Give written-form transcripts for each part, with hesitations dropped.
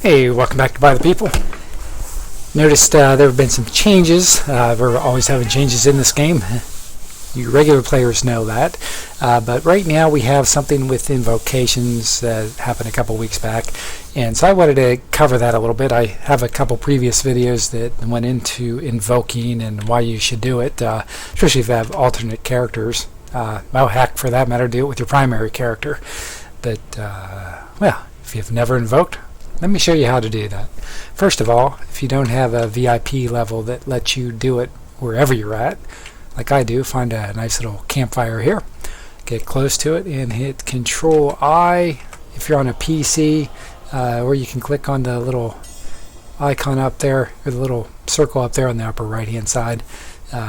Hey, welcome back to By the People. Noticed there have been some changes. We're always having changes in this game. You regular players know that. But right now we have something with invocations that happened a couple weeks back. And so I wanted to cover that a little bit. I have a couple previous videos that went into invoking and why you should do it, especially if you have alternate characters. Well, heck, for that matter, do it with your primary character. But, well, if you've never invoked, let me show you how to do that. First of all, if you don't have a VIP level that lets you do it wherever you're at, like I do, find a nice little campfire here, get close to it and hit Control I if you're on a PC, or you can click on the little icon up there, or the little circle up there on the upper right hand side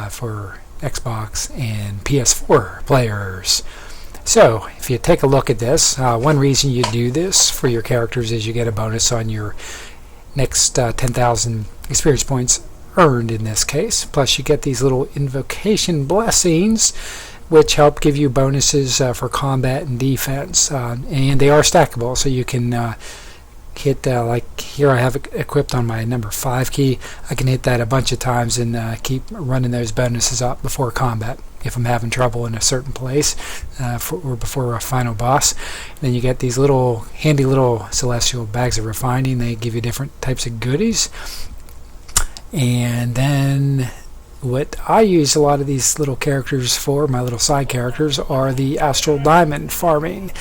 for Xbox and PS4 players. So, if you take a look at this, one reason you do this for your characters is you get a bonus on your next 10,000 experience points earned in this case. Plus you get these little invocation blessings which help give you bonuses for combat and defense. And they are stackable, so you can hit, like here I have it equipped on my number 5 key. I can hit that a bunch of times and keep running those bonuses up before combat if I'm having trouble in a certain place or before a final boss. Then you get these little handy little celestial bags of refining. They give you different types of goodies. And then what I use a lot of these little characters for, my little side characters, are the Astral diamond farming.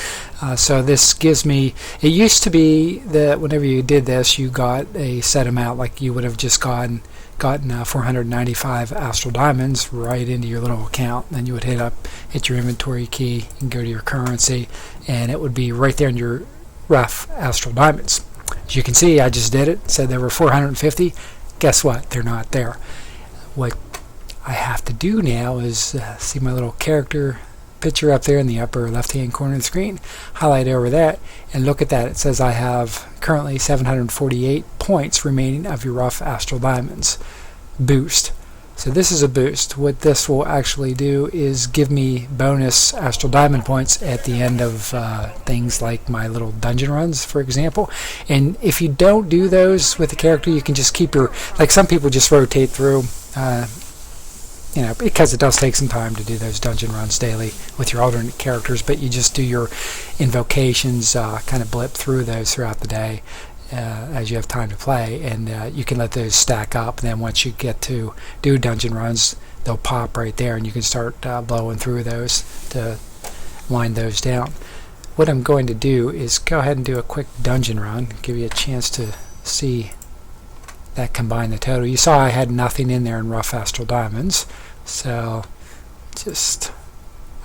So this gives me, it used to be that whenever you did this you got a set amount, like you would have just gotten 495 Astral diamonds right into your little account. Then you would hit your inventory key and go to your currency, and it would be right there in your rough Astral diamonds. As you can see, I just did it, said there were 450. Guess what? They're not there. What I have to do now is see my little character picture up there in the upper left hand corner of the screen, highlight over that and look at that. It says I have currently 748 points remaining of your rough Astral diamonds boost. So this is a boost. What this will actually do is give me bonus Astral diamond points at the end of things like my little dungeon runs, for example. And if you don't do those with the character, you can just keep your, like some people just rotate through, you know, because it does take some time to do those dungeon runs daily with your alternate characters, but you just do your invocations, kind of blip through those throughout the day as you have time to play, and you can let those stack up, and then once you get to do dungeon runs, they'll pop right there and you can start blowing through those to wind those down. What I'm going to do is go ahead and do a quick dungeon run, give you a chance to see that combine the total. You saw I had nothing in there in rough Astral diamonds, so just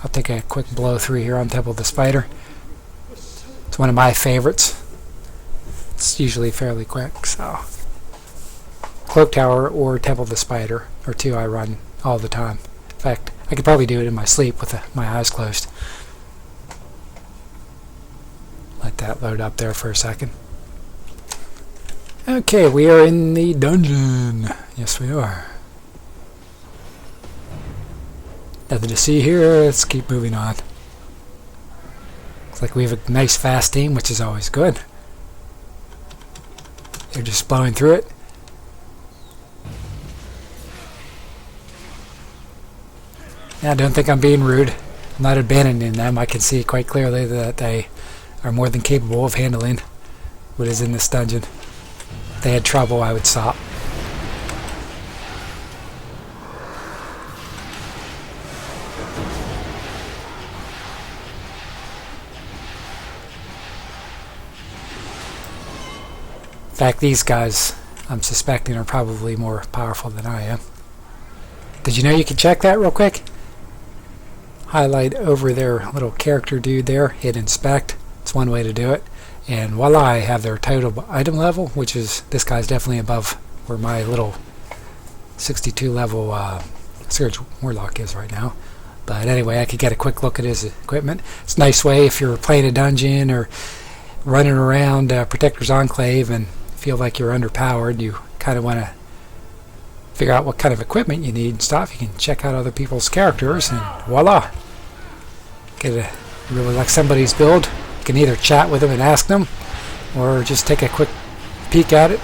I'll take a quick blow through here on Temple of the Spider. It's one of my favorites. It's usually fairly quick, so Cloak Tower or Temple of the Spider are two I run all the time. In fact, I could probably do it in my sleep with my eyes closed. Let that load up there for a second. Okay, we are in the dungeon. Yes, we are. Nothing to see here. Let's keep moving on. Looks like we have a nice fast team, which is always good. They're just blowing through it. Now, don't think I'm being rude. I'm not abandoning them. I can see quite clearly that they are more than capable of handling what is in this dungeon. If they had trouble, I would stop. In fact, these guys, I'm suspecting, are probably more powerful than I am. Did you know you could check that real quick? Highlight over their little character dude there, hit inspect. It's one way to do it. And voila, I have their total item level, which is, this guy's definitely above where my little 62 level Surge Warlock is right now. But anyway, I could get a quick look at his equipment. It's a nice way if you're playing a dungeon or running around Protector's Enclave and feel like you're underpowered, you kind of want to figure out what kind of equipment you need and stuff. You can check out other people's characters and voila, get a really like somebody's build. You can either chat with them and ask them, or just take a quick peek at it.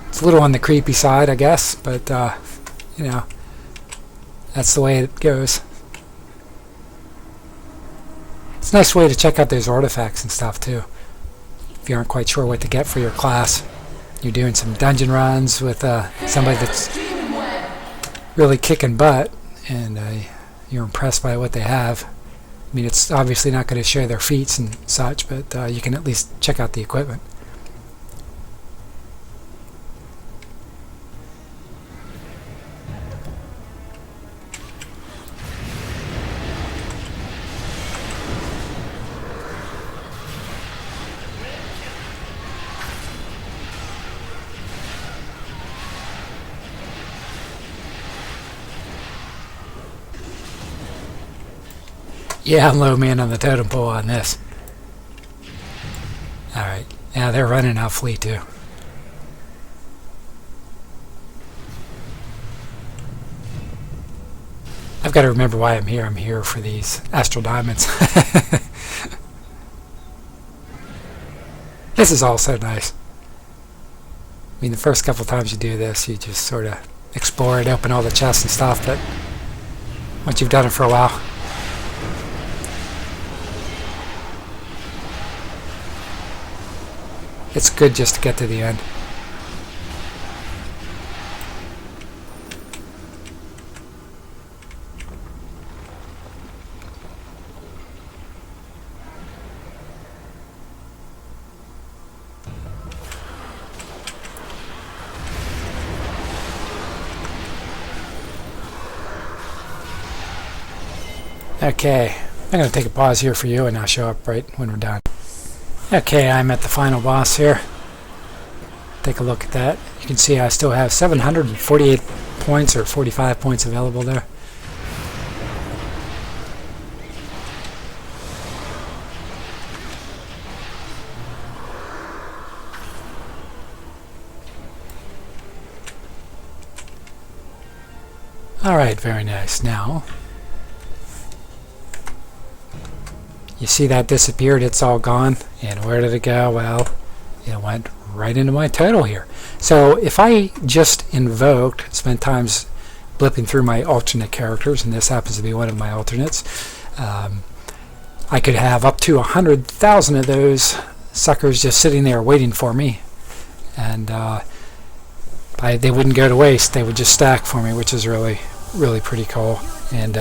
It's a little on the creepy side, I guess, but you know, that's the way it goes. It's a nice way to check out those artifacts and stuff too, if you aren't quite sure what to get for your class. You're doing some dungeon runs with somebody that's really kicking butt, and you're impressed by what they have. I mean, it's obviously not going to show their feats and such, but you can at least check out the equipment. Yeah, I'm low man on the totem pole on this. Alright. Yeah, they're running out fleet too. I've got to remember why I'm here. I'm here for these Astral Diamonds. This is all so nice. I mean, the first couple times you do this, you just sort of explore it, open all the chests and stuff, but once you've done it for a while, it's good just to get to the end. Okay, I'm going to take a pause here for you and I'll show up right when we're done. Okay, I'm at the final boss here. Take a look at that. You can see I still have 748 points or 45 points available there. Alright, very nice. Now, you see that disappeared, it's all gone. And where did it go? Well, it went right into my total here. So if I just invoked, spent times blipping through my alternate characters, and this happens to be one of my alternates, I could have up to 100,000 of those suckers just sitting there waiting for me. And they wouldn't go to waste, they would just stack for me, which is really, really pretty cool. And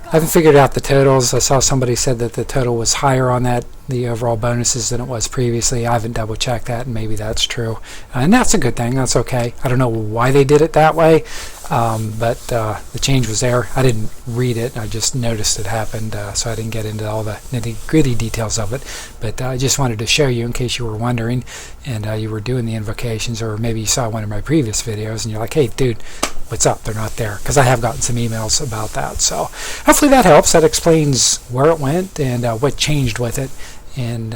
I haven't figured out the totals. I saw somebody said that the total was higher on that, the overall bonuses, than it was previously. I haven't double checked that, and maybe that's true. And that's a good thing. That's okay. I don't know why they did it that way, but the change was there. I didn't read it. I just noticed it happened, so I didn't get into all the nitty-gritty details of it. But I just wanted to show you in case you were wondering, and you were doing the invocations, or maybe you saw one of my previous videos, and you're like, hey, dude, what's up? They're not there, because I have gotten some emails about that. So hopefully that helps. That explains where it went and what changed with it, and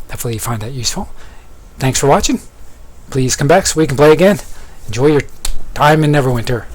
hopefully you find that useful. Thanks for watching. Please come back so we can play again. Enjoy your time in Neverwinter.